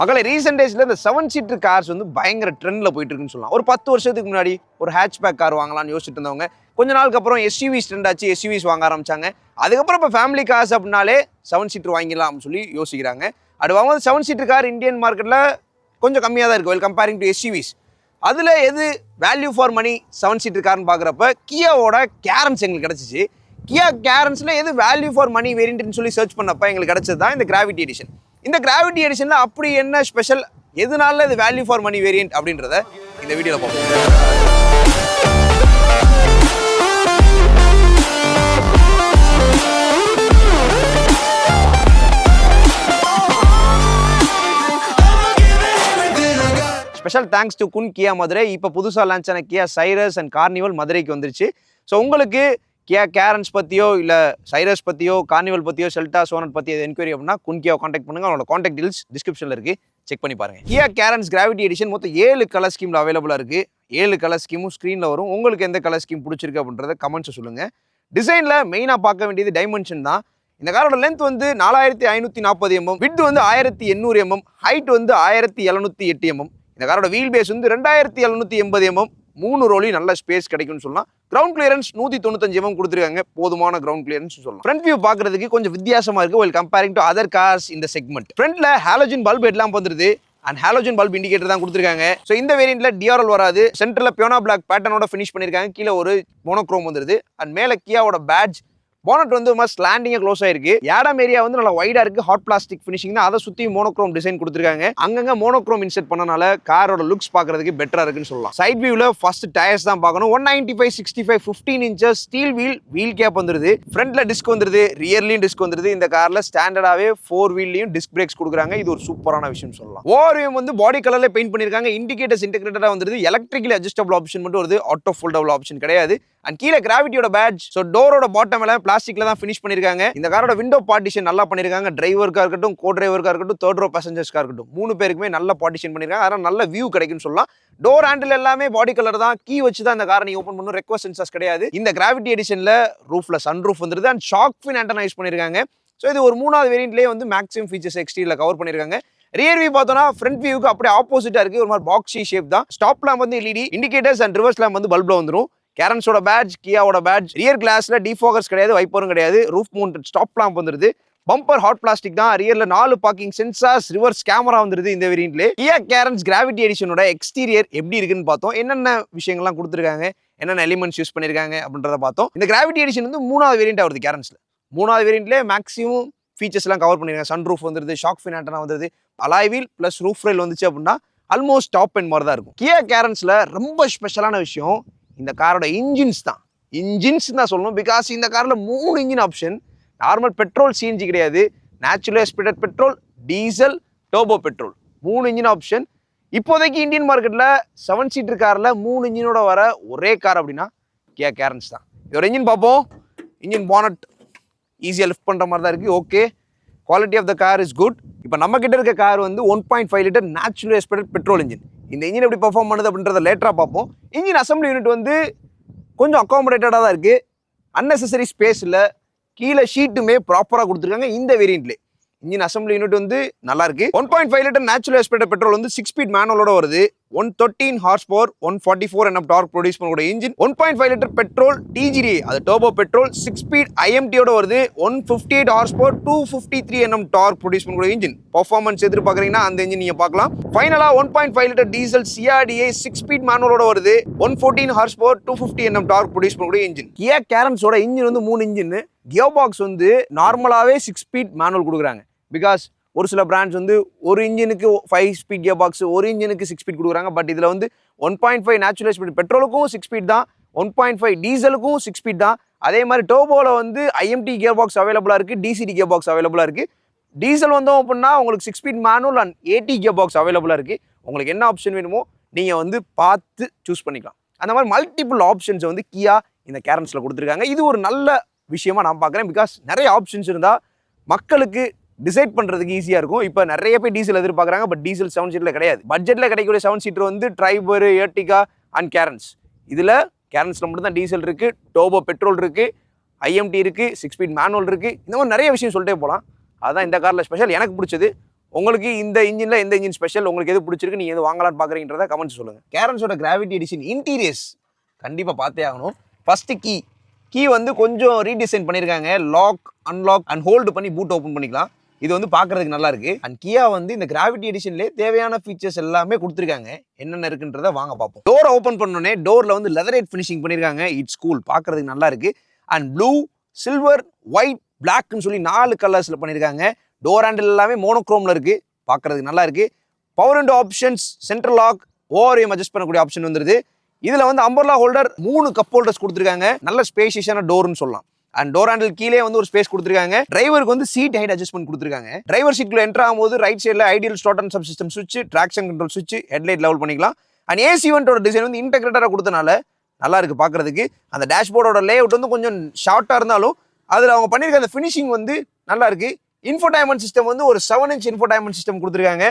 மகளே ரீசெண்ட் டேஸ்ல இந்த 7 சீட்டர் கார்ஸ் வந்து பயங்கர ட்ரெண்ட்ல போயிட்டு இருக்குன்னு சொல்லலாம். ஒரு 10 வருஷத்துக்கு முன்னாடி ஒரு ஹேட்ச்பேக் கார் வாங்கலாம்னு யோசிச்சுட்டு இருந்தவங்க கொஞ்ச நாளுக்கு அப்புறம் எஸ்யூவிஸ் ட்ரெண்ட் ஆச்சு, எஸ்யூவிஸ் வாங்க ஆரம்பிச்சாங்க. அதுக்கப்புறம் இப்போ ஃபேமிலி கார்ஸ் அப்படின்னாலே 7 சீட்டர் வாங்கிடலாம்னு சொல்லி யோசிக்கிறாங்க. அது வாங்கும்போது 7 சீட்டர் கார் இந்தியன் மார்க்கெட்டில் கொஞ்சம் கம்மியாக தான் இருக்குது வெல் கம்பேரிங் டு எஸ்யூவிஸ். அதில் எது வேல்யூ ஃபார் மணி 7 சீட்டர் கார்னு பார்க்குறப்ப கியாவோட கேரன்ஸ் எங்களுக்கு கிடச்சிச்சு. கியா கேரன்ஸில் எது வேல்யூ ஃபார் மணி வேரியன்ட்னு சொல்லி சர்ச் பண்ணப்போ எங்களுக்கு கிடச்சது தான் இந்த கிராவிட்டி எடிஷன். இந்த கிராவிட்டி எடிஷனில் அப்படி என்ன ஸ்பெஷல், எதனால இது வேல்யூ ஃபார் மணி வேரியன்ட் அப்படின்றத இந்த வீடியோவில் பார்ப்போம். ஸ்பெஷல் தேங்க்ஸ் டு குன் கியா மதுரை. இப்போ புதுசாக லான்ச் ஆன கியா சைரஸ் அண்ட் கார்னிவல் மதுரைக்கு வந்துருச்சு. ஸோ உங்களுக்கு கியா கேரன்ஸ் பற்றியோ இல்லை சைரஸ் பற்றியோ கார்னிவல் பற்றியோ செல்டா சோனட் பற்றி எது என்கொயரி அப்படின்னா குன் கியாவை காண்டாக்ட் பண்ணுங்கள். அவங்களோட காண்டாக்ட் டீல்ஸ் டிஸ்கிரிப்ஷனில் இருக்குது, செக் பண்ணி பாருங்கள். கியா கேரன்ஸ் கிராவிட்டி எடிஷன் மொத்தம் 7 கலர் ஸ்கீமில் அவைலபிளாக இருக்குது. 7 கலர் ஸ்கீமும் ஸ்க்ரீனில் வரும். உங்களுக்கு எந்த கலர் ஸ்கீம் பிடிச்சிருக்கு அப்படின்றத கமெண்ட்ஸை சொல்லுங்கள். டிசைனில் மெயினாக பார்க்க வேண்டியது டைமென்ஷன் தான். இந்த காரோட லென்த் வந்து 4540 mm, விட்த் வந்து 1800 mm, ஹைட் வந்து 1708 mm. இந்த காரோட வீல் பேஸ் வந்து 2780 mm, 3 ரோலையும் நல்ல ஸ்பேஸ் கிடைக்கும்னு சொல்லலாம். கிரவுண்ட் கிளியரன்ஸ் 195 mm கொடுத்துருக்காங்க, போதுமான கிரவுண்ட் கிளியரன்ஸ் சொல்லலாம். ஃப்ரண்ட் வியூ பார்க்கறதுக்கு கொஞ்சம் வித்தியாசமா இருக்கு well comparing to other cars இந்த செக்மெண்ட். ஃப்ரண்ட்ல ஹாலோஜன் பல்ப் ஹெட்லாம்ப் வந்துருது அண்ட் ஹாலோஜன் பல்ப் இண்டிகேட்டர் தான் கொடுத்துருக்காங்க. ஸோ இந்த வேரியன்ட்ல டிஆர்எல் வராது. சென்டர்ல பியோனா பிளாக் பேட்டர்னோட ஃபினிஷ் பண்ணிருக்காங்க. கீழே ஒரு மோனோக்ரோம் வந்துருது அண்ட் மேல கியாவோட பேட்ச். போனட் வந்து ஸ்லாண்டிங்கா க்ளோஸ் ஆயிருக்கு. ஏடம் ஏரியா வந்து நல்லா வைடா இருக்கு. ஹாட் பிளாஸ்டிக் ஃபினிஷிங் தான். அதை சுத்தி மோனோக்ரோம் டிசைன் கொடுத்துருக்காங்க. அங்கங்க மோனோக்ரோம் இன்செர்ட் பண்ணனால காரோட லுக்ஸ் பாக்குறதுக்கு பெட்டரா இருக்குன்னு சொல்லலாம். சைட் வியூல ஃபர்ஸ்ட் டயர்ஸ் தான் பார்க்கணும். 195/65 15 inches ஸ்டீல் வீல் கேப் வந்துருது. ஃப்ரண்ட்ல டிஸ்க் வந்துருது, ரியர்லயும் டிஸ்க் வந்துருது. இந்த கார்ல ஸ்டாண்டர்டாவே 4 வீல்லயும் டிஸ்க் பிரேக்ஸ் கொடுக்குறாங்க. இது ஒரு சூப்பரான விஷயம் சொல்லலாம். ஓவர்வியூ வந்து பாடி கலர்ல பெயிண்ட் பண்ணிருக்காங்க. இண்டிகேட்டர்ஸ் இன்டெகிரேட்டடா வந்துருது. எலக்ட்ரிக்கலி அட்ஜஸ்டபிள் ஆப்ஷன் மட்டும் வருது, ஆட்டோ ஃபோல்டபிள் ஆப்ஷன் கிடையாது. அண்ட் கீழே கிராவிட்டியோட பேட்ச். ஸோ டோரோட பாட்டம் எல்லாம் பிளாஸ்டிக்ல தான் ஃபினிஷ் பண்ணிருக்காங்க. இந்த காரோட விண்டோ பார்ட்டிஷன் நல்லா பண்ணிருக்காங்க. டிரைவருக்கா இருக்கட்டும், கோ டிரைவருக்கா இருக்கட்டும், தேர்ட் ரோ பேசஞ்சர்ஸ்க்கா இருக்கட்டும், 3 பேருக்குமே நல்ல பார்ட்டிஷன் பண்ணிருக்காங்க. அதனால நல்ல வியூ கிடைக்கும்னு சொல்லலாம். டோர் ஹேண்டில் எல்லாமே பாடி கலர் தான். கீ வச்சு தான் இந்த காரை நீங்க ஓப்பன் பண்ணணும். ரெக்வஸ்ட் சென்சார்ஸ் கிடையாது. இந்த கிராவிட்டி எடிஷன்ல ரூஃப்ல சன் ரூஃப் வந்துருது and shark fin antenna use பண்ணிருக்காங்க. ஸோ இது ஒரு 3வது வேரியன்ட்லேயே வந்து மேக்ஸிமம் ஃபீச்சர்ஸ் எக்ஸ்டீரியர்ல கவர் பண்ணிருக்காங்க. ரியர் வியூ பார்த்தோம்னா ஃப்ரண்ட் வியூக்கு அப்படியே ஆப்போசிட்டா இருக்கு. ஒரு மாதிரி பாக்ஸி ஷேப் தான். ஸ்டாப் லேம்ப் வந்து LED, indicators and reverse lamp வந்து பல்ப்ல வந்துரும். கேரன்ஸோட பேட்ச், கியாவோட பேட்ச். ரியர் கிளாஸ்ல டிஃபோகஸ் கிடையாது, வைப்பரும் கிடையாது. ரூஃப் மவுண்டட் ஸ்டாப் லாம்ப் வந்துருது. பம்பர் ஹாட் பிளாஸ்டிக் தான். ரியர்ல 4 பார்க்கிங் சென்சார்ஸ், ரிவர்ஸ் கேமரா வந்துருது இந்த வேரியன்ட்ல. கியா கேரன்ஸ் கிராவிட்டி எடிஷனோட எக்ஸ்டீரியர் எப்படி இருக்குன்னு பார்த்தோம். என்னென்ன விஷயங்கள்லாம் கொடுத்துருக்காங்க, என்னென்ன எலிமெண்ட்ஸ் யூஸ் பண்ணிருக்காங்க அப்படின்றத பார்த்தோம். இந்த கிராவிட்டி எடிஷன் வந்து 3வது வேரியன்ட் வருது கேரன்ஸ்ல. 3வது வேரியன்ட்ல மேக்ஸிமம் ஃபீச்சர்ஸ் எல்லாம் கவர் பண்ணிருக்காங்க. சன் ரூஃப் வந்துருது, ஷார்க் ஃபின் ஆண்டனா வந்துருது, alloy wheel plus roof rail வந்துச்சு அப்படின்னா ஆல்மோஸ்ட் டாப் எண்ட் மாதிரி தான் இருக்கும். கியா கேரன்ஸ்ல ரொம்ப ஸ்பெஷலான விஷயம் இந்த காரோட இன்ஜின்ஸ் தான். இன்ஜின்ஸ் தான் சொல்லணும். பிகாஸ் இந்த காரில் 3 engine option. Normal petrol CNG கிடையாது. Natural aspirated petrol, diesel, turbo petrol, 3 engine option. இப்போதைக்கு இந்தியன் மார்க்கெட்டில் 7 சீட்டர் காரில் 3 இன்ஜினோட வர ஒரே கார் அப்படின்னா கியா கேரன்ஸ் தான். இதோட இன்ஜின் பார்ப்போம். இன்ஜின் பானட் ஈஸியாக லிஃப்ட் பண்ணுற மாதிரி தான் இருக்குது. Okay, quality of the car is good. இப்போ நம்ம கிட்ட இருக்க கார் வந்து 1.5 litre natural aspirated petrol engine. இந்த இன்ஜின் எப்படி பெர்ஃபார்ம் பண்ணுது அப்படின்றத லேட்டராக பார்ப்போம். இன்ஜின் அசம்பிளி யூனிட் வந்து கொஞ்சம் அக்காமடேட்டடாக தான் இருக்குது. அன்னெசரி ஸ்பேஸ் இல்லை. கீழே ஷீட்டுமே ப்ராப்பராக கொடுத்துருக்காங்க இந்த வேரியன்ட்லேயே. இன்ஜின் அசம்பிளி யூனிட் வந்து நல்லா இருக்கு. 1.5 லிட்டர் நேச்சுரல் ஆஸ்பிரேட்டட் பெட்ரோல் வந்து 6 ஸ்பீட் மேனுவலோட வருது. 113 horse power, 144 Nm dark produce பண்ணக்கூடிய இன்ஜின். 1.5 லிட்டர் பெட்ரோல் டிஜிடி, அது டர்போ பெட்ரோல், 6 ஸ்பீட் ஐஎம்டியோட வருது. 158 horse power, 253 Nm dark produce பண்ணக்கூடிய இன்ஜின். பெர்ஃபார்மன்ஸ் எதிர்பார்க்குறீங்கன்னா அந்த இன்ஜின் நீங்க பார்க்கலாம். ஃபைனலா 1.5 லிட்டர் டீசல் சிஆர்டிஏ 6 ஸ்பீட் மேனுவலோட வருது. 114 horse power, 250 Nm dark produce பண்ணக்கூடிய இன்ஜின். கியா கேரன்ஸோட இன்ஜின் வந்து 3 இன்ஜின். கியர் பாக்ஸ் வந்து நார்மலாவே 6 ஸ்பீட் மேனுவல் கொடுக்குறாங்க. பிகாஸ் ஒரு சில பிராண்ட்ஸ் வந்து ஒரு இன்ஜினுக்கு 5 ஸ்பீட் கியர் பாக்ஸ், ஒரு இன்ஜினுக்கு 6 ஸ்பீட் கொடுக்குறாங்க. பட் இதில் வந்து 1.5 நேச்சுரல் ஸ்பீட் பெட்ரோலுக்கும் 6 ஸ்பீட் தான், 1.5 டீசலுக்கும் 6 ஸ்பீட் தான். அதே மாதிரி டர்போவில் வந்து ஐஎம்டி கியர் பாக்ஸ் அவைலபிளாக இருக்குது, டிசிடி கியர் பாக்ஸ் அவைலபிளாக இருக்குது. டீசல் வந்தோம் அப்படின்னா உங்களுக்கு 6 speed manual and 80 gear box அவைலபிளாக இருக்குது. உங்களுக்கு என்ன ஆப்ஷன் வேணுமோ நீங்கள் வந்து பார்த்து சூஸ் பண்ணிக்கலாம். அந்த மாதிரி மல்டிபிள் ஆப்ஷன்ஸ் வந்து கியா இந்த கேரன்ஸில் கொடுத்துருக்காங்க. இது ஒரு நல்ல விஷயமா நான் பார்க்குறேன். பிகாஸ் நிறைய ஆப்ஷன்ஸ் இருந்தால் மக்களுக்கு டிசைட் பண்ணுறதுக்கு ஈஸியாக இருக்கும். இப்போ நிறைய பேர் டீசல் எதிர்பார்க்குறாங்க. பட் டீசல் 7 சீட்டில் கிடையாது. பட்ஜெட்டில் கிடைக்கக்கூடிய 7 சீட்டர் வந்து ட்ரைபர், ஏர்டிகா அண்ட் கேரன்ஸ். இதில் கேரன்ஸில் மட்டும் தான் டீசல் இருக்குது, டர்போ பெட்ரோல் இருக்குது, ஐஎம்டி இருக்குது, 6 ஸ்பீட் மேனுவல் இருக்குது. இந்த மாதிரி நிறைய விஷயம் சொல்லிட்டே போகலாம். அதுதான் இந்த காரில் ஸ்பெஷல். எனக்கு பிடிச்சது உங்களுக்கு இந்த இன்ஜினில் எந்த இன்ஜின் ஸ்பெஷல், உங்களுக்கு எது பிடிச்சிருக்கு, நீங்கள் எது வாங்கலாம்னு பார்க்குறீங்கன்றத கமெண்ட்ஸ் சொல்லுங்கள். கேரன்ஸோட கிராவிட்டி எடிஷன் இன்டீரியர்ஸ் கண்டிப்பாக பார்த்தே ஆகணும். ஃபஸ்ட்டு கீ வந்து கொஞ்சம் ரீடிசைன் பண்ணியிருக்காங்க. லாக், அன்லாக் அண்ட் ஹோல்டு பண்ணி பூட் ஓப்பன் பண்ணிக்கலாம். இது வந்து பார்க்குறதுக்கு நல்லா இருக்கு. அண்ட் கியா வந்து இந்த கிராவிட்டி எடிஷன்லேயே தேவையான ஃபீச்சர்ஸ் எல்லாமே கொடுத்துருக்காங்க. என்னென்ன இருக்குன்றத வாங்க பார்ப்போம். டோரை ஓப்பன் பண்ணோடனே டோரில் வந்து லெதரேட் ஃபினிஷிங் பண்ணியிருக்காங்க. இட்ஸ் கூல், பார்க்குறதுக்கு நல்லா இருக்கு. அண்ட் ப்ளூ, சில்வர், ஒயிட், பிளாக்னு சொல்லி 4 கலர்ஸில் பண்ணியிருக்காங்க. டோர் ஹேண்டில் எல்லாமே மோனோக்ரோமில் இருக்குது, பார்க்குறதுக்கு நல்லா இருக்குது. Power window options, central lock, ஓவரையும் அட்ஜஸ்ட் பண்ணக்கூடிய ஆப்ஷன் வந்துருது. இதில் வந்து அம்பர்லா ஹோல்டர் 3 கப் ஹோல்டர்ஸ் கொடுத்துருக்காங்க. நல்ல ஸ்பேஷியஸான டோர்னு சொல்லலாம். அண்ட் டோர் ஹேண்டில் கீழே வந்து ஒரு ஸ்பேஸ் கொடுத்துருக்காங்க. டிரைவருக்கு வந்து சீட் ஹைட் அட்ஜஸ்ட்மெண்ட் கொடுத்துருக்காங்க. டிரைவர் சீட்ல என்டர் ஆகும்போது ரைட் சைடில் ideal start and sub system சுவிட்ச், ட்ராக்ஷன் கண்ட்ரோல் சுவிட்ச், ஹெட்லைட் லெவல் பண்ணிக்கலாம். அண்ட் ஏசி வெண்டோட டிசைன் வந்து இன்டெகிரேட்டராக கொடுத்தனால நல்லா இருக்கு பார்க்குறதுக்கு. அந்த டேஷ்போர்டோட லேஅவுட் வந்து கொஞ்சம் ஷார்ட்டாக இருந்தாலும் அதில் அவங்க பண்ணியிருக்க அந்த ஃபினிஷிங் வந்து நல்லா இருக்கு. இன்ஃபோடைன்மெண்ட் சிஸ்டம் வந்து ஒரு 7 இன்ச் இன்ஃபோடைன்மெண்ட் சிஸ்டம் கொடுத்துருக்காங்க.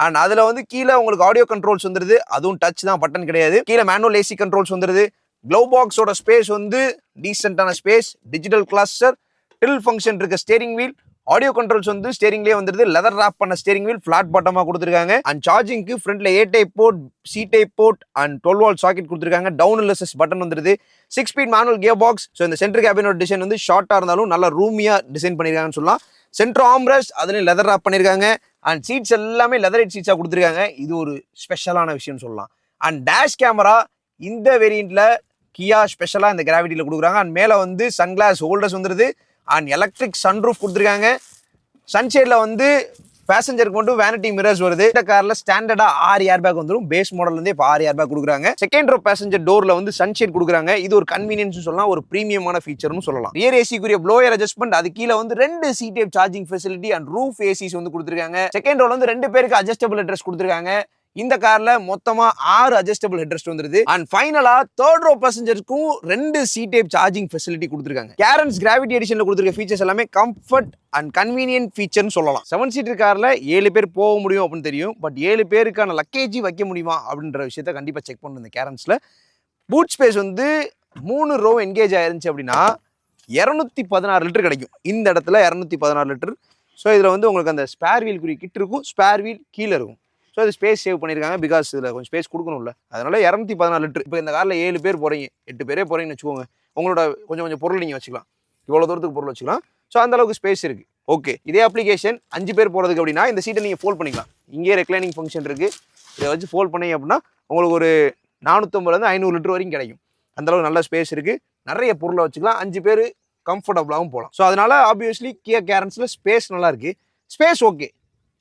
அண்ட் அதில் வந்து கீழே உங்களுக்கு ஆடியோ கண்ட்ரோல்ஸ் வந்துருது. அதுவும் டச் தான், பட்டன் கிடையாது. கீழே மேனுவல் ஏசி கண்ட்ரோல்ஸ் வந்துருது. க்ளவ் பாக்ஸோட ஸ்பேஸ் வந்து டீசென்டான space. Digital cluster, tilt function இருக்க ஸ்டேரிங் வீல், ஆடியோ கண்ட்ரோல்ஸ் வந்து ஸ்டேரிங்லேயே வந்துருது. லெதர் ராப் பண்ண ஸ்டேரிங் வீல், ஃபிளாட் பாட்டமாக கொடுத்துருக்காங்க. அண்ட் சார்ஜிங்க்கு ஃப்ரண்ட்ல A type port, C type port and 12 volt socket கொடுத்துருக்காங்க. டவுன் எல்எஸ்எஸ் பட்டன் வந்துருது. 6 speed manual gear box. So இந்த சென்டர் கேபினோட டிசைன் வந்து ஷார்ட்டாக இருந்தாலும் நல்லா ரூமியாக டிசைன் பண்ணியிருக்காங்கன்னு சொல்லலாம். சென்டர் ஆம்ரெஸ்ட் அதுலேயும் லெதர் ராப் பண்ணியிருக்காங்க. அண்ட் சீட்ஸ் எல்லாமே லெதரைட் சீட்ஸாக கொடுத்துருக்காங்க. இது ஒரு ஸ்பெஷலான விஷயம்னு சொல்லலாம். அண்ட் டேஷ் கேமரா இந்த வேரியண்ட்ல கியா ஸ்பெஷலாக இந்த கிராவிட்டியில் கொடுக்குறாங்க. அண்ட் மேலே வந்து சன்கிளாஸ் ஹோல்டர்ஸ் வந்துருது. அண்ட் எலக்ட்ரிக் சன்ரூஃப் கொடுத்துருக்காங்க. சன்ஷேடில் வந்து பேசஞ்சருக்கு மட்டும் வேனிட்டி மிரர்ஸ் வருது. இந்த கார்ல ஸ்டாண்டர்டா 6 ஏர் பேக் வந்துடும். பேஸ் மாடல் வந்து இப்போ 6 ஏர் பேக் கொடுக்குறாங்க. செகண்ட் ரோ பேசஞ்சர் டோர்ல வந்து சன்ஷேட் கொடுக்குறாங்க. இது ஒரு கன்வீனியன்ஸ் சொல்லலாம், ஒரு பிரீமியமான ஃபீச்சர்னு சொல்லலாம். ரியர் ஏசிக்குரிய ப்ளோயர் அட்ஜஸ்ட்மெண்ட், அது கீழே வந்து 2 C type charging facility and roof ACs வந்து கொடுத்துருக்காங்க. செகண்ட் ரோல வந்து 2 பேருக்கு அட்ஜஸ்டபிள் அட்ரஸ் கொடுத்துருக்காங்க. இந்த கார்ல மொத்தமா 6 அட்ஜஸ்டபிள் ஹெட்ரெஸ்ட் வந்துருது. அண்ட் ஃபைனலா தேர்ட் ரோ பேசஞ்சருக்கும் 2 C டைப் சார்ஜிங் ஃபெசிலிட்டி கொடுத்துருக்காங்க. கேரன்ஸ் கிராவிட்டி எடிஷன்ல கொடுத்துருக்க ஃபீச்சர்ஸ் எல்லாமே கம்ஃபர்ட் அண்ட் கன்வீனியன்ட் ஃபீச்சர்னு சொல்லலாம். 7 சீட்டர் கார்ல 7 பேர் போக முடியும் அப்படின்னு தெரியும். பட் 7 பேருக்கான லக்கேஜ் வைக்க முடியுமா அப்படின்ற விஷயத்த கண்டிப்பா செக் பண்ணணும். இந்த கேரன்ஸ்ல பூட் ஸ்பேஸ் வந்து 3 ரோ என்கேஜ் ஆயிருந்துச்சு அப்படின்னா 216 லிட்டர் கிடைக்கும். இந்த இடத்துல 216 லிட்டர். ஸோ இதில் வந்து உங்களுக்கு அந்த ஸ்பேர் வீல் குறி கிட்ட இருக்கும், ஸ்பேர் வீல் கீழே இருக்கும். ஸோ அது ஸ்பேஸ் சேவ் பண்ணியிருக்காங்க. பிகாஸ் இதில் கொஞ்சம் ஸ்பேஸ் கொடுக்கணும்ல, அதனால 216 லிட்டர். இப்போ இந்த காரில் 7 பேர் போகிறீங்க, 8 பேரே போகிறீங்கன்னு வச்சுக்கோங்க. உங்களோட கொஞ்சம் பொருள் நீங்கள் வச்சுக்கலாம், இவ்வளோ தூரத்துக்கு பொருள் வச்சுக்கலாம். ஸோ அந்த அளவுக்கு ஸ்பேஸ் இருக்குது. ஓகே, இதே அப்ளிகேஷன் 5 பேர் போகிறதுக்கு அப்படின்னா இந்த சீட்டை நீங்கள் ஃபோல்ட் பண்ணிக்கலாம். இங்கேயே ரெக்ளைனிங் ஃபங்க்ஷன் இருக்குது. இதை வச்சு ஃபோல்ட் பண்ணீங்க அப்படின்னா உங்களுக்கு ஒரு 450 500 லிட்டர் வரைக்கும் கிடைக்கும். அந்தளவுக்கு நல்ல ஸ்பேஸ் இருக்குது. நிறைய பொருளை வச்சுக்கலாம். 5 பேர் கம்ஃபர்டபுளாகவும் போகலாம். ஸோ அதனால ஆப்வியஸ்லி கியா கேரன்ஸில் ஸ்பேஸ் நல்லா இருக்குது. ஸ்பேஸ் ஓகே,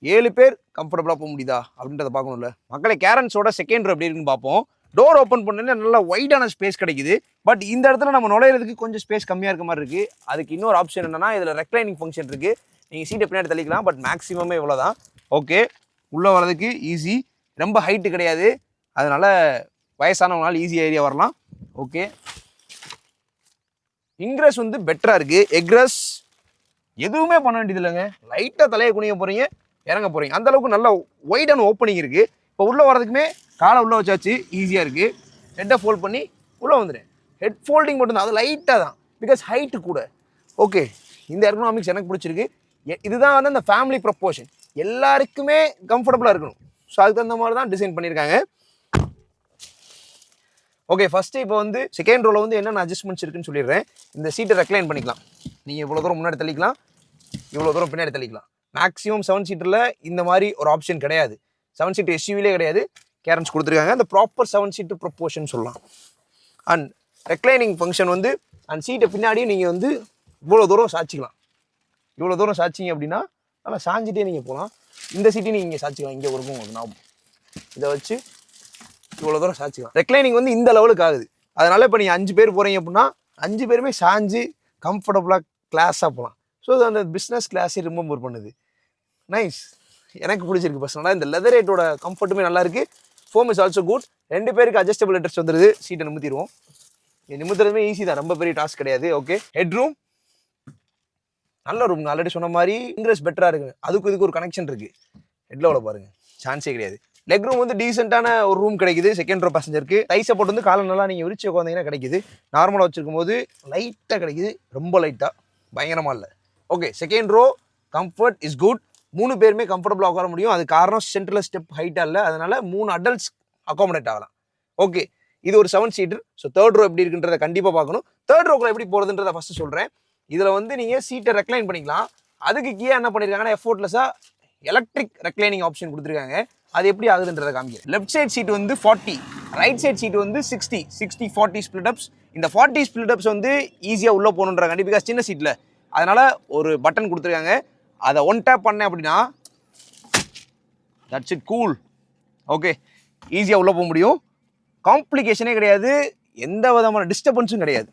7 பேர் கம்ஃபர்டபுளாக போக முடியுதா அப்படின்றத பார்க்கணும்ல. மக்களை கேரன்ஸோட செகண்ட் ரோ எப்படி இருக்குன்னு பார்ப்போம். டோர் ஓப்பன் பண்ணோன்னா நல்லா வைடான ஸ்பேஸ் கிடைக்குது. பட் இந்த இடத்துல நம்ம நுழையிறதுக்கு கொஞ்சம் ஸ்பேஸ் கம்மியாக இருக்க மாதிரி இருக்குது. அதுக்கு இன்னொரு ஆப்ஷன் என்னன்னா, இதில் ரெக்ளைனிங் ஃபங்க்ஷன் இருக்குது. நீங்கள் சீட்டை பின்னாடி தள்ளிக்கலாம். பட் மேக்ஸிமமே இவ்வளோ தான். ஓகே, உள்ளே வர்றதுக்கு ஈஸி, ரொம்ப ஹைட்டு கிடையாது. அதனால வயசானவங்களால ஈஸியாக ஏரியா வரலாம். ஓகே, இன்க்ரஸ் வந்து பெட்டராக இருக்குது. எக்ரஸ் எதுவுமே பண்ண வேண்டியது இல்லைங்க. லைட்டாக தலையை குனிய போகிறீங்க, இறங்க போகிறீங்க. அந்தளவுக்கு நல்ல ஒய்டான ஓப்பனிங் இருக்குது. இப்போ உள்ளே வரதுக்குமே காலை உள்ளே வச்சாச்சு, ஈஸியாக இருக்குது. ஹெட்டை ஃபோல்ட் பண்ணி உள்ளே வந்துடுறேன். ஹெட் ஃபோல்டிங் மட்டும்தான், அது லைட்டாக தான், பிகாஸ் ஹைட்டு கூட. ஓகே, இந்த எர்கனாமிக்ஸ் எனக்கு பிடிச்சிருக்கு. இதுதான் வந்து அந்த ஃபேமிலி ப்ரொப்போர்ஷன், எல்லாருக்குமே கம்ஃபர்டபுளாக இருக்கணும். ஸோ அதுக்கு தகுந்த மாதிரி தான் டிசைன் பண்ணியிருக்காங்க. ஓகே, ஃபஸ்ட்டு இப்போ வந்து செகண்ட் ரோவில் வந்து என்னென்ன அட்ஜஸ்ட்மெண்ட்ஸ் இருக்குன்னு சொல்லிடுறேன். இந்த சீட்டை ரெக்ளைன் பண்ணிக்கலாம். நீங்கள் இவ்வளோ தூரம் முன்னாடி தள்ளிக்கலாம், இவ்வளோ தூரம் பின்னாடி தள்ளிக்கலாம். மேக்ஸிமம் 7 சீட்டரில் இந்த மாதிரி ஒரு ஆப்ஷன் கிடையாது. 7 சீட்டர் எஸ்யூவிலே கிடையாது. கேரன்ஸ் கொடுத்துருக்காங்க. அந்த ப்ராப்பர் 7 சீட்டர் ப்ரொப்போர்ஷன் சொல்லலாம். அண்ட் ரெக்ளைனிங் ஃபங்க்ஷன் வந்து அண்ட் சீட்டை பின்னாடியும் நீங்கள் வந்து இவ்வளோ தூரம் சாய்ச்சிக்கலாம். இவ்வளோ தூரம் சாய்ச்சிங்க அப்படின்னா நல்லா சாஞ்சிட்டே நீங்கள் போகலாம். இந்த சீட்டையும் நீங்கள் சாய்ச்சிக்கலாம். இங்கே இருக்கும் உங்களுக்கு நான் இதை வச்சு இவ்வளோ தூரம் சாய்ச்சிக்கலாம். ரெக்ளைனிங் வந்து இந்த லெவலுக்கு ஆகுது. அதனால் இப்போ நீங்கள் 5 பேர் போகிறீங்க அப்படின்னா 5 பேருமே சாஞ்சு கம்ஃபர்டபுளாக கிளாஸாக போகலாம். ஸோ அது அந்த பிஸ்னஸ் கிளாஸே ரிமெம்பர் பண்ணுது. நைஸ், எனக்கு பிடிச்சிருக்கு பர்சனலாக. இந்த லெதரேட்டோட கம்ஃபர்ட்டுமே நல்லா இருக்குது. Foam is also good. 2 பேருக்கு அட்ஜஸ்டபிள் அட்ரஸ் வந்துடுது. சீட்டை நிமித்திடுவோம். நிமித்துறதுமே ஈஸி தான், ரொம்ப பெரிய டாஸ்க் கிடையாது. ஓகே, ஹெட் ரூம் நல்ல ரூம். ஆல்ரெடி சொன்ன மாதிரி இன்க்ரஸ் பெட்டராக இருக்குது. அதுக்கு இதுக்கு ஒரு கனெக்ஷன் இருக்குது. ஹெட் லெவலில் பாருங்கள், சான்ஸே கிடையாது. லெக் ரூம் வந்து டீசெண்டான ஒரு ரூம் கிடைக்குது. செகண்ட் ரோ பேசஞ்சருக்கு டை சப்போர்ட் வந்து காலை நல்லா நீங்கள் விரிச்சு உட்காந்தீங்கன்னா கிடைக்குது. நார்மலாக வச்சிருக்கும் போது லைட்டாக கிடைக்குது, ரொம்ப லைட்டாக, பயங்கரமாக இல்லை. Okay, second row comfort is good. 3 பேருமே கம்ஃபர்டபுளாக உட்கார முடியும். அது காரணம் சென்டரில் ஸ்டெப் ஹைட்டாக இல்லை, அதனால 3 அடல்ட்ஸ் அகாமடேட் ஆகலாம். ஓகே, இது ஒரு 7 சீட்டர். ஸோ தேர்ட் ரோ எப்படி இருக்குன்றதை கண்டிப்பாக பார்க்கணும். தேர்ட் ரோக்குள்ள எப்படி போகிறதுன்றதை ஃபஸ்ட்டு சொல்கிறேன். இதில் வந்து நீங்கள் சீட்டை ரெக்ளைன் பண்ணிக்கலாம். அதுக்கு கீழே என்ன பண்ணியிருக்காங்கன்னா எஃபோர்ட்லெஸ்ஸாக எலக்ட்ரிக் ரெக்ளைனிங் ஆப்ஷன் கொடுத்துருக்காங்க. அது எப்படி ஆகுதுன்றதை காமிக்கிறேன். லெஃப்ட் சைட் சீட் வந்து 40, ரைட் சைட் சீட் வந்து 60-40 ஸ்பிளிட் அப்ஸ். இந்த 40 ஸ்பிளிட் அப்ஸ் வந்து ஈஸியாக உள்ளே போகணுன்ற கண்டிப்பாக சின்ன சீட்டில், அதனால ஒரு பட்டன் கொடுத்துருக்காங்க. அதை ஒன் டேப் பண்ணேன் அப்படின்னா தட்ஸ் இட், கூல். ஓகே, ஈஸியாக உள்ளே போக முடியும். காம்ப்ளிகேஷனே கிடையாது, எந்த விதமான டிஸ்டர்பன்ஸும் கிடையாது.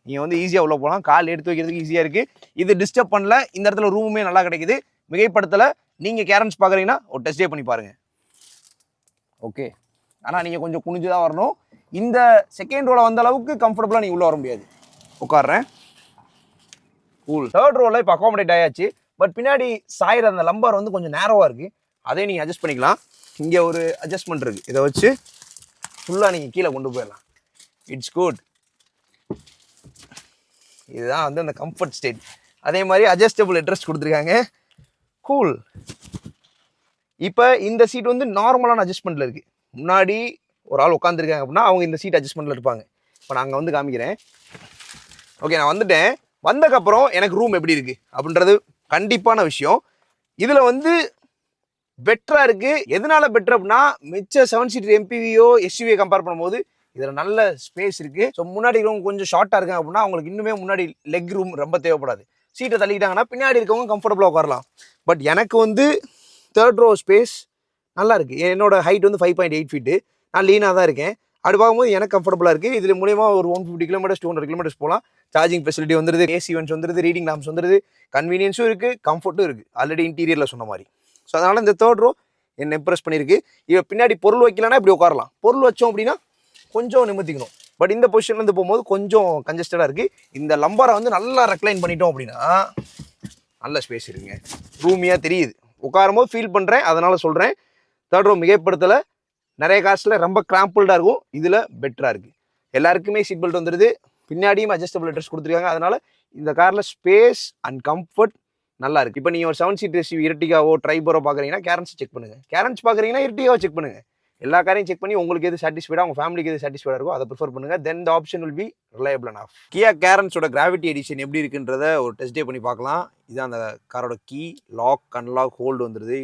நீங்கள் வந்து ஈஸியாக உள்ளே போகலாம். கால் எடுத்து வைக்கிறதுக்கு ஈஸியாக இருக்குது. இது டிஸ்டர்ப் பண்ணல. இந்த இடத்துல ரூமுமே நல்லா கிடைக்குது. மிகைப்படுத்தலை. நீங்கள் கேரன்ஸ் பார்க்குறீங்கன்னா ஒரு டெஸ்டே பண்ணி பாருங்கள். ஓகே, ஆனால் நீங்கள் கொஞ்சம் குனிஞ்சு தான் வரணும். இந்த செகண்ட் ரோவில் வந்த அளவுக்கு கம்ஃபர்டபுளாக நீங்கள் உள்ளே வர முடியாது. உட்காடுறேன். கூல். தேர்ட் ரோவில் இப்போ அகாமடேட் ஆயாச்சு. பட் பின்னாடி சாயிற அந்த லம்பர் வந்து கொஞ்சம் நேரோவாக இருக்குது. அதே நீங்கள் அட்ஜஸ்ட் பண்ணிக்கலாம். இங்கே ஒரு அட்ஜஸ்ட்மெண்ட் இருக்குது. இதை வச்சு ஃபுல்லாக நீங்கள் கீழே கொண்டு போயிடலாம். It's good. இதுதான் வந்து அந்த கம்ஃபர்ட் ஸ்டேட். அதே மாதிரி அட்ஜஸ்டபிள் ஹெட்ரெஸ்ட் கொடுத்துருக்காங்க. கூல். இப்போ இந்த சீட் வந்து நார்மலான அட்ஜஸ்ட்மெண்ட்டில் இருக்குது. முன்னாடி ஒரு ஆள் உட்காந்துருக்காங்க அப்படின்னா அவங்க இந்த சீட் அட்ஜஸ்ட்மெண்ட்டில் இருப்பாங்க. இப்போ நான் அங்கே வந்து காமிக்கிறேன். ஓகே, நான் வந்துட்டேன். வந்ததுக்கப்புறம் எனக்கு ரூம் எப்படி இருக்குது அப்படின்றது கண்டிப்பான விஷயம். இதில் வந்து பெட்டராக இருக்குது. எதனால பெட்டர் அப்படின்னா மிச்ச 7 சீட்டர் எம்பிவியோ எஸ்யூவியை கம்பேர் பண்ணும்போது இதில் நல்ல ஸ்பேஸ் இருக்குது. ஸோ முன்னாடி இருக்கவங்க கொஞ்சம் ஷார்ட்டாக இருக்காங்க அப்படின்னா அவங்களுக்கு இன்னுமே முன்னாடி லெக் ரூம் ரொம்ப தேவைப்படாது. சீட்டை தள்ளிக்கிட்டாங்கன்னா பின்னாடி இருக்கவங்க கம்ஃபர்டபுளாக உட்காரலாம். பட் எனக்கு வந்து தேர்ட் ரோ ஸ்பேஸ் நல்லா இருக்குது. என்னோட ஹைட் வந்து 5.8 ஃபீட்டு. நான் லீனாக தான் இருக்கேன். அப்படி பார்க்கும்போது எனக்கு கம்ஃபர்டபுளாக இருக்குது. இதில் மூலியமா ஒரு 150 கிலோமீட்டர்ஸ் 200 கிலோமீட்டர்ஸ் போகலாம். சார்ஜிங் ஃபெசிலிட்டி வந்துடுது, ஏசி வென்ட்ஸ் வந்துடுது, ரீடிங் லாம்ப்ஸ் வந்துடுது, கன்வீனியன்ஸும் இருக்குது, கம்ஃபர்ட்டும் இருக்குது. ஆல்ரெடி இன்டீரியரில் சொன்ன மாதிரி. ஸோ அதனால் இந்த தேர்ட் ரோ என்னை இம்ப்ரெஸ் பண்ணியிருக்கு. இப்போ பின்னாடி பொருள் வைக்கலன்னா இப்படி உட்காரலாம். பொருள் வச்சோம் அப்படின்னா கொஞ்சம் நிமித்திக்கணும். பட் இந்த பொசிஷன்லேருந்து போகும்போது கொஞ்சம் கன்ஜஸ்டடாக இருக்குது. இந்த லம்பரை வந்து நல்லா ரெக்ளைன் பண்ணிட்டோம் அப்படின்னா நல்ல ஸ்பேஸ் இருக்குங்க. ரூமியாக தெரியுது. உட்காரும் போது ஃபீல் பண்ணுறேன், அதனால் சொல்கிறேன். தேர்ட் ரோ மிகைப்படுத்தலை. நிறைய காசில் ரொம்ப கிராம்பிள்டாக இருக்கும். இதில் பெட்டராக இருக்குது. எல்லாருக்குமே சீட் பெல்ட் வந்துடுது. பின்னாடியும் அட்ஜஸ்டபிள் ஹெட்ரெஸ்ட் கொடுத்துருக்காங்க. அதனால் இந்த காரில் ஸ்பேஸ் அண்ட் கம்ஃபர்ட் நல்லா இருக்குது. இப்போ நீங்கள் ஒரு 7 சீட் எஸ்யூவி இரட்டிகாவோ ட்ரைபரோ பார்க்குறீங்கன்னா கேரன்ஸ் செக் பண்ணுங்கள். கேரன்ஸ் பார்க்குறீங்கன்னா இரட்டிகாவோ செக் பண்ணுங்கள். எல்லா காரையும் செக் பண்ணி உங்களுக்கு எது சாட்டிஸ்ஃபைடாக, உங்கள் ஃபேமிலிக்கு எது சாட்டிஸ்ஃபைடாக இருக்கோ அதை ப்ரிஃபர் பண்ணுங்கள். Then the option will be reliable and off. Kia கேரன்ஸோட கிராவிட்டி எடிஷன் எப்படி இருக்குன்றத ஒரு டெஸ்ட் டே பண்ணி பார்க்கலாம். இதுதான் அந்த காரோட கீ. லாக், அன்லாக், ஹோல்டு வந்துடுது.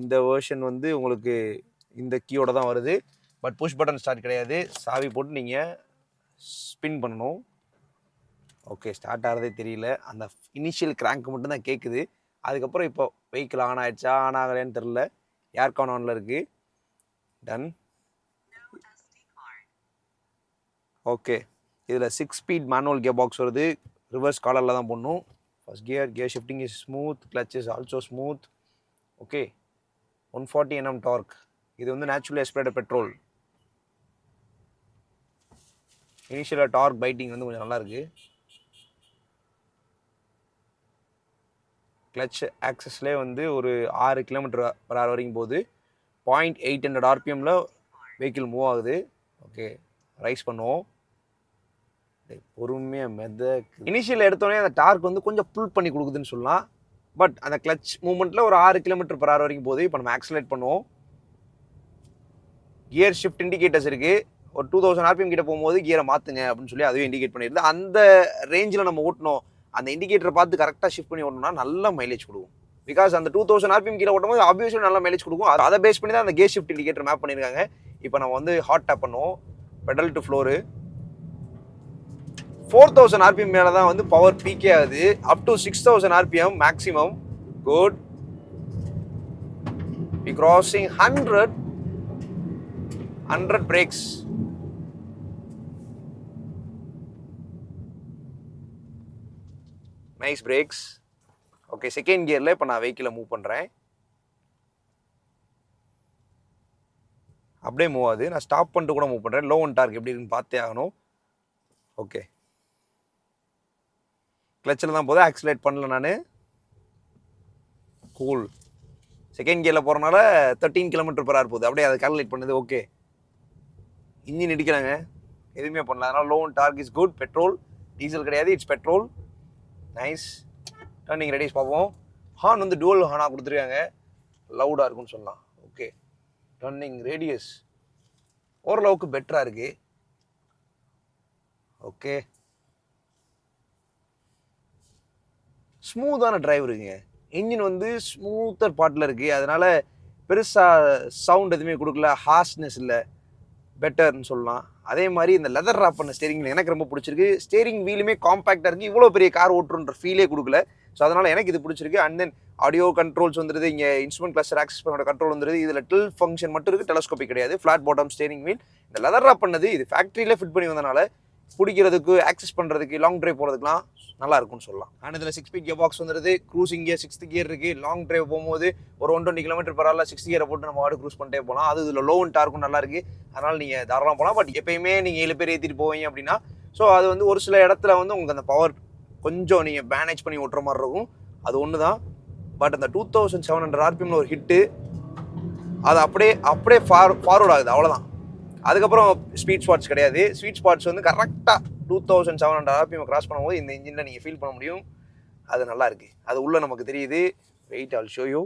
இந்த வேர்ஷன் வந்து உங்களுக்கு இந்த கீயோட தான் வருது. பட் புஷ் பட்டன் ஸ்டார்ட் கிடையாது. சாவி போட்டு நீங்கள் ஸ்பின் பண்ணணும். ஓகே, ஸ்டார்ட் ஆகிறதே தெரியல. அந்த இனிஷியல் கிராங்க் மட்டும் தான் கேட்குது. அதுக்கப்புறம் இப்போ வெஹிக்கிள் ஆன் ஆகிடுச்சா ஆன் ஆகலைன்னு தெரில. ஏர்கான் ஆனில் இருக்குது. டன். ஓகே, இதில் 6 ஸ்பீட் மேனுவல் கியர் பாக்ஸ் வருது. ரிவர்ஸ் காலரில் தான் போடணும். First gear shifting is smooth, clutch is also smooth. Okay, 140 Nm torque. இது வந்து நேச்சுரலி எஸ்பிரேட்டட் பெட்ரோல். இனிஷியலாக டார்க் பைட்டிங் வந்து கொஞ்சம் நல்லாயிருக்கு. கிளச் ஆக்சஸ்லேயே வந்து ஒரு 6 km/h வரைக்கும் போகுது. 0.800 RPMல வெஹிக்கிள் மூவ் ஆகுது. ஓகே, ரைஸ் பண்ணுவோம். பொறுமையாக இனிஷியல் எடுத்தோடனே அந்த டார்க் வந்து கொஞ்சம் புல் பண்ணி கொடுக்குதுன்னு சொல்லலாம். பட் அந்த கிளச் மூவ்மெண்ட்டில் ஒரு 6 km/h வரைக்கும் போகுது. இப்போ நம்ம ஆக்சலேட் பண்ணுவோம். கியர் ஷிஃப்ட் இண்டிகேட்டர்ஸ் இருக்குது. ஒரு 2000 RPM கிட்ட போகும்போது கியரை மாற்றுங்க அப்படின்னு சொல்லி அதுவே இண்டிகேட் பண்ணிடுது. அந்த ரேஞ்சில் நம்ம ஓட்டணும். அந்த இண்டிகேட்டரை பார்த்து கரெக்டாக ஷிஃப்ட் பண்ணி ஓட்டணும்னா நல்ல மைலேஜ் கொடுக்கும். பிகாஸ் அந்த 2000 RPM கீழே ஓட்டும்போது ஆப்வியஸ்லி நல்ல மைலேஜ் கொடுக்கும். அதை பேஸ் பண்ணி தான் அந்த கியர் ஷிஃப்ட் இண்டிகேட்டர் மேப் பண்ணியிருக்காங்க. இப்போ நம்ம வந்து ஹாட் டேப் பண்ணுவோம். Pedal to floor. 4000 RPM மேலே தான் வந்து பவர் பீக்கே ஆகுது. Up to 6000 RPM maximum. Good. We crossing 100 brakes. Nice brakes. Okay, second கியரில் இப்போ நான் வெஹிக்கிளை மூவ் பண்ணுறேன். அப்படியே மூவ் ஆகுது. நான் ஸ்டாப் பண்ணிட்டு கூட மூவ் பண்ணுறேன். லோ அண்ட் டார்க் எப்படி இருக்குன்னு பார்த்தே ஆகணும். ஓகே, கிளச்சில் தான் போதும், ஆக்சிலேட் பண்ணல நான். கூல். செகண்ட் கியரில் போகிறனால 13 km/h போகுது. அப்படியே அதை கால்குலேட் பண்ணுது. ஓகே, இன்ஜின் இடிக்கிறாங்க, எதுவுமே பண்ணல. அதனால் low end torque is good. Petrol, diesel கிடையாது, it's petrol. Nice. Turning radius பார்ப்போம். ஹார்ன் வந்து டுவல் ஹார்னாக கொடுத்துருக்காங்க, லவுடாக இருக்குன்னு சொல்லலாம். ஓகே, டர்னிங் ரேடியஸ் ஓரளவுக்கு பெட்டராக இருக்குது. ஓகே, ஸ்மூத்தான டிரைவ் இருக்குங்க. இன்ஜின் வந்து ஸ்மூத்தர் பார்ட்டில் இருக்குது, அதனால் பெருசாக சவுண்ட் எதுவுமே கொடுக்கல, ஹார்ஷ்னஸ் இல்லை, பெட்டர்னு சொல்லலாம். அதே மாதிரி இந்த லெதர் ராப் பண்ண ஸ்டேரிங் எனக்கு ரொம்ப பிடிச்சிருக்கு. ஸ்டேரிங் வீலுமே காம்பேக்டாக இருக்குது, இவ்வளோ பெரிய கார் ஓட்டுன்ற ஃபீலே கொடுக்கல. ஸோ அதனால் எனக்கு இது பிடிச்சிருக்கு. அண்ட் தென் ஆடியோ கண்ட்ரோல்ஸ் வந்துடுது, இங்கே இன்ஸ்ட்ருமெண்ட் கிளஸ்டர் ஆக்சஸ் பண்ணோட கண்ட்ரோல் வந்துடுது. இதில் டில் ஃபங்க்ஷன் மட்டும் இருக்குது, டெலஸ்கோபிக் கிடையாது. Flat bottom steering wheel. இந்த லெதர் ராப் பண்ணது இது ஃபேக்ட்ரியிலே ஃபிட் பண்ணி வந்தனால பிடிக்கிறதுக்கு, ஆக்சஸ் பண்ணுறதுக்கு, லாங் ட்ரைவ் போகிறதுக்குலாம் நல்லா இருக்கும்னு சொல்லலாம். அண்ட் இதில் 6 ஸ்பீட் கியர் பாக்ஸ் வந்துடுது, க்ரூசிங் கியர் 6th கியர் இருக்குது. லாங் ட்ரைவ் போகும்போது ஒரு 120 km/h 6th கியரை போட்டு நம்ம வாடு க்ரூஸ் பண்ணிட்டே போகலாம். அது இதில் லோ அண்ட் டார்க்கும் நல்லா இருக்குது, அதனால் நீங்கள் தாராளமாக போகலாம். பட் எப்பயுமே நீங்கள் 7 பேர் ஏற்றிட்டு போவீங்க அப்படின்னா ஸோ அது வந்து ஒரு சில இடத்துல வந்து உங்களுக்கு அந்த பவர் கொஞ்சம் நீங்கள் மேனேஜ் பண்ணி ஓட்டுற மாதிரி இருக்கும், அது ஒன்று தான். பட் அந்த 2700 RPM ஒரு ஹிட்டு அது அப்படியே ஃபார்வர்ட் ஆகுது, அவ்வளோதான். அதுக்கப்புறம் ஸ்பீட் ஸ்பாட்ஸ் கிடையாது. ஸ்வீட் ஸ்பாட்ஸ் வந்து கரெக்டாக 2700 RPM கிராஸ் பண்ணும்போது இந்த இன்ஜினில் நீங்கள் ஃபீல் பண்ண முடியும். அது நல்லா இருக்குது, அது உள்ளே நமக்கு தெரியுது. Wait, all show you.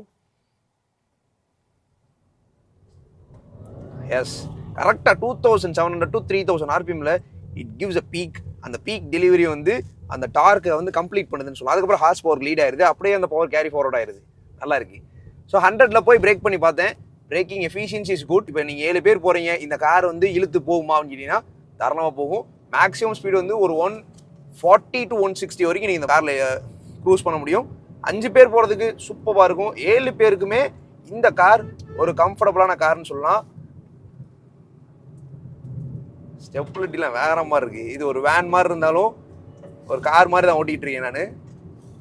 Yes, கரெக்டாக 2700 to 3000 RPMல இட் கிவ்ஸ் அ பீக். அந்த பீக் டெலிவரி வந்து அந்த டார்க்கை வந்து கம்ப்ளீட் பண்ணுதுன்னு சொல்லலாம். அதுக்கப்புறம் ஹார்ஸ் பவர் லீட் ஆயிடுது, அப்படியே அந்த பவர் கேரி ஃபார்வர்ட் ஆயிடுது. நல்லா இருக்குது. ஸோ 100ல் போய் பிரேக் பண்ணி பார்த்தேன், பிரேக்கிங் எஃபிஷியன்சி இஸ் குட். இப்போ நீங்கள் 7 பேர் போகிறீங்க, இந்த கார் வந்து இழுத்து போகுமா அப்படின்னு கேட்டிங்கன்னா தாராளமாக போகும். மேக்ஸிமம் ஸ்பீடு வந்து ஒரு 140 to 160 வரைக்கும் நீங்கள் இந்த காரில் க்ரூஸ் பண்ண முடியும். 5 பேர் போகிறதுக்கு சூப்பராக இருக்கும். 7 பேருக்குமே இந்த கார் ஒரு கம்ஃபர்டபுளான கார்னு சொல்லலாம். ஸ்டெபிலிட்டிலாம் வேற மாதிரி இருக்குது. இது ஒரு வேன் மாதிரி இருந்தாலும் ஒரு கார் மாதிரி தான் ஓட்டிகிட்டு இருக்கேன் நான்.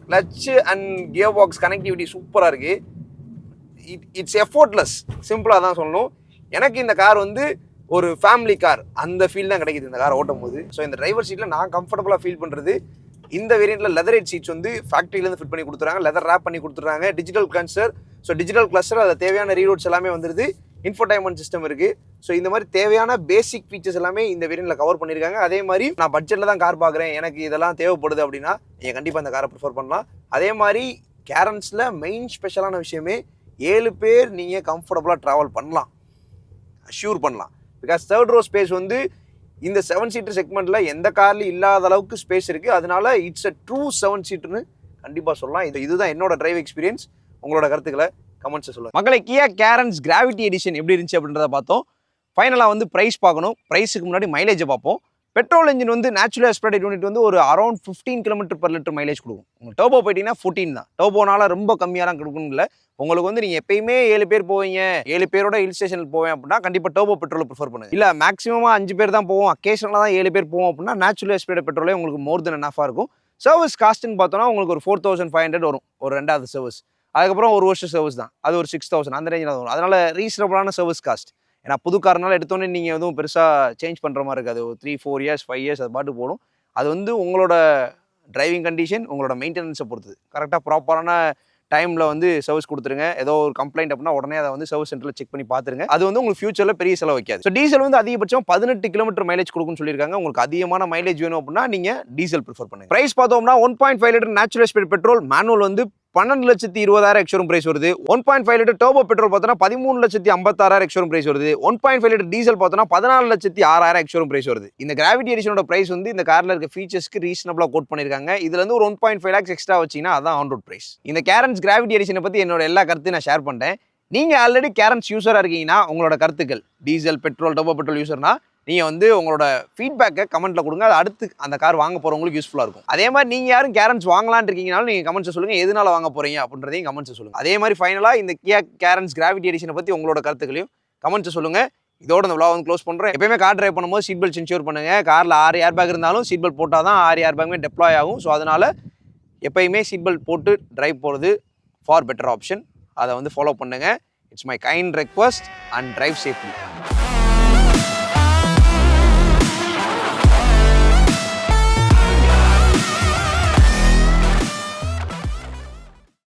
Clutch and gear box connectivity சூப்பராக இருக்குது. இட்ஸ் எஃபோர்ட்லெஸ், சிம்பிளாக தான் சொல்லணும். எனக்கு இந்த கார் வந்து ஒரு ஃபேமிலி கார் அந்த ஃபீல் தான் கிடைக்குது இந்த கார் ஓட்டும் போது. ஸோ இந்த டிரைவர் சீட்டில் நான் கம்ஃபர்டபுளாக ஃபீல் பண்ணுறது, இந்த வேரியண்ட்டில் லெதர் எட் சீட்ஸ் வந்து ஃபேக்ட்ரியிலேருந்து ஃபிட் பண்ணி கொடுத்துறாங்க, லெதர் ரேப் பண்ணி கொடுத்துட்றாங்க. Digital cluster, so digital cluster அதில் தேவையான ரீரோட்ஸ் எல்லாமே வந்துடுது. இன்ஃபோடைன்மெண்ட் சிஸ்டம் இருக்குது. ஸோ இந்த மாதிரி தேவையான பேசிக் ஃபீச்சர்ஸ் எல்லாமே இந்த வேரியண்ட்டில் கவர் பண்ணியிருக்காங்க. அதே மாதிரி நான் பட்ஜெட்டில் தான் கார் பார்க்குறேன், எனக்கு இதெல்லாம் தேவைப்படுது அப்படின்னா நீங்கள் கண்டிப்பாக இந்த காரை ப்ரிஃபர் பண்ணலாம். அதே மாதிரி கேரன்ஸில் மெயின் ஸ்பெஷலான விஷயமே 7 பேர் நீங்கள் கம்ஃபர்டபுளாக ட்ராவல் பண்ணலாம், அஷ்யூர் பண்ணலாம். பிகாஸ் தேர்ட் ரோ ஸ்பேஸ் வந்து இந்த 7 சீட்டர் செக்மெண்ட்டில் எந்த கார்லையும் இல்லாத அளவுக்கு ஸ்பேஸ் இருக்குது. அதனால இட்ஸ் அ ட்ரூ 7 சீட்டர்னு கண்டிப்பாக சொல்லலாம். இதுதான் என்னோட டிரைவ் எக்ஸ்பீரியன்ஸ். உங்களோட கருத்துக்களை கமெண்ட்ஸை சொல்லுங்கள். மக்களை, கியா கேரன்ஸ் கிராவிட்டி எடிஷன் எப்படி இருந்துச்சு அப்படின்றத பார்த்தோம். ஃபைனலாக வந்து ப்ரைஸ் பார்க்கணும். ப்ரைஸுக்கு முன்னாடி மைலேஜை பார்ப்போம். பெட்ரோல் இன்ஜின் வந்து நேச்சுரல் ஆஸ்பிரேட்டட் யூனிட் வந்து ஒரு அரௌண்ட் 15 km/L மைலேஜ் கொடுக்கும். உங்களுக்கு டர்போ போயிட்டீங்கன்னா 14 தான். டர்போனால ரொம்ப கம்மியாக கொடுக்கணும் இல்லை. உங்களுக்கு வந்து நீங்கள் எப்பயுமே 7 பேர் போவீங்க, 7 பேரோட ஹில் ஸ்டேஷனுக்கு போவேன் அப்படின்னா கண்டிப்பாக டர்போ பெட்ரோலை ப்ரிஃபர் பண்ணுங்க. இல்லை மேக்ஸிமமாக 5 பேர் தான் போவோம், அக்கேஷனலாக தான் 7 பேர் போவோம் அப்படின்னா நேச்சுரல் ஆஸ்பிரேட்டட் பெட்ரோலே உங்களுக்கு மோர் தென் எனாஃபாக இருக்கும். சர்வீஸ் காஸ்ட்டுன்னு பார்த்தோன்னா உங்களுக்கு ஒரு 4500 வரும் ஒரு 2வது சர்வீஸ். அதுக்கப்புறம் ஒரு வருஷம் சர்வீஸ் தான், அது ஒரு 6000 அந்த ரேஞ்சில் தான் வரும். அதனால் ரீசனபிளான சர்வீஸ் காஸ்ட். ஏன்னா புது காரனால எடுத்தோன்னே நீங்கள் எதுவும் பெருசாக சேஞ்ச் பண்ணுற மாதிரி இருக்காது. ஒரு 3-4 years 5 years அது பாட்டு போடும். அது வந்து உங்களோட டிரைவிங் கண்டிஷன், உங்களோட மெயின்டெனன்ஸை பொறுத்தது. கரெக்டாக ப்ராப்பரான டைமில் வந்து சர்வீஸ் கொடுத்துருங்க. ஏதோ ஒரு கம்ப்ளைண்ட் அப்படின்னா உடனே அதை வந்து சர்வீஸ் சென்டரில் செக் பண்ணி பார்த்துருங்க. அது வந்து உங்களுக்கு ஃபியூச்சரில் பெரிய செலவு வைக்காது. ஸோ டீசல் வந்து அதிகபட்சம் 18 km மைலேஜ் கொடுக்குன்னு சொல்லியிருக்காங்க. உங்களுக்கு அதிகமான மைலேஜ் வேணும் அப்படின்னா நீங்கள் டீசல் ப்ரிஃபர் பண்ணுங்க. பிரைஸ் பார்த்தோம்னா 1.5 litre natural aspirated petrol manual வந்து 12,20,000 எக்ஸ்ஷோரூம் பிரைஸ் வருது. 1.5 லிட்டர் டர்போ பெட்ரோல் பார்த்தோன்னா 13,56,000 எக்ஸ்ஷோரூம் பிரைஸ் வருது. 1.5 லிட்டர் டீசல் பார்த்தோன்னா 14,06,000 எக்ஸ்ஷோரூம் பிரைஸ் வருது. இந்த கிராவிட்டி எடிஷனோட பிரைஸ் வந்து இந்த கார்ல இருக்க ஃபீச்சர்ஸ்க்கு ரீசனபிளாக கோட் பண்ணியிருக்காங்க. இதுல இருந்து ஒரு 1.5 lakhs எக்ஸ்ட்ரா வச்சீங்கன்னா அதான் ஆன் ரோட் பிரைஸ். இந்த கேரன்ஸ் கிராவிட்டி எடிஷனை பத்தி என்னோட எல்லா கருத்தையும் நான் ஷேர் பண்ணிட்டேன். நீங்க ஆல்ரெடி கேரன்ஸ் யூஸரா இருக்கீங்கன்னா உங்களோட கருத்துக்கள், டீசல் பெட்ரோல் டர்போ பெட்ரோல் யூஸர்னா நீங்கள் வந்து உங்களோட ஃபீட்பேக்கை கமெண்ட்டில் கொடுங்க. அது அடுத்து அந்த கார் வாங்க போகிறவங்களுக்கு யூஸ்ஃபுல்லாக இருக்கும். அதே மாதிரி நீங்கள் யாரும் கேரன்ஸ் வாங்கலான்னு இருக்கீங்கனாலும் நீங்கள் கமெண்ட்ஸை சொல்லுங்கள், எதனால வாங்க போகிறீங்க அப்படின்றதையும் கமெண்ட்ஸை சொல்லுங்கள். அதே மாதிரி ஃபைனலாக இந்த கியா கேரன்ஸ் கிராவிட்டி எடிஷனை பற்றி உங்களோட கருத்துக்களையும் கமெண்ட்ஸை சொல்லுங்கள். இதோட இந்த vlog வந்து க்ளோஸ் பண்ணுறேன். எப்பயுமே கார் டிரைவ் பண்ணும்போது சீட் பெல்ட் இன்ஷூர் பண்ணுங்கள். காரில் 6 ஏர் பேக் இருந்தாலும் சீட் பெல்ட் போட்டால் தான் 6 ஏர் பேக்குமே டெப்ளாய் ஆகும். ஸோ அதனால் எப்பயுமே சீட் பெல்ட் போட்டு டிரைவ் போகிறது ஃபார் பெட்டர் ஆப்ஷன். அதை வந்து ஃபாலோ பண்ணுங்கள். It's my kind request and drive safely.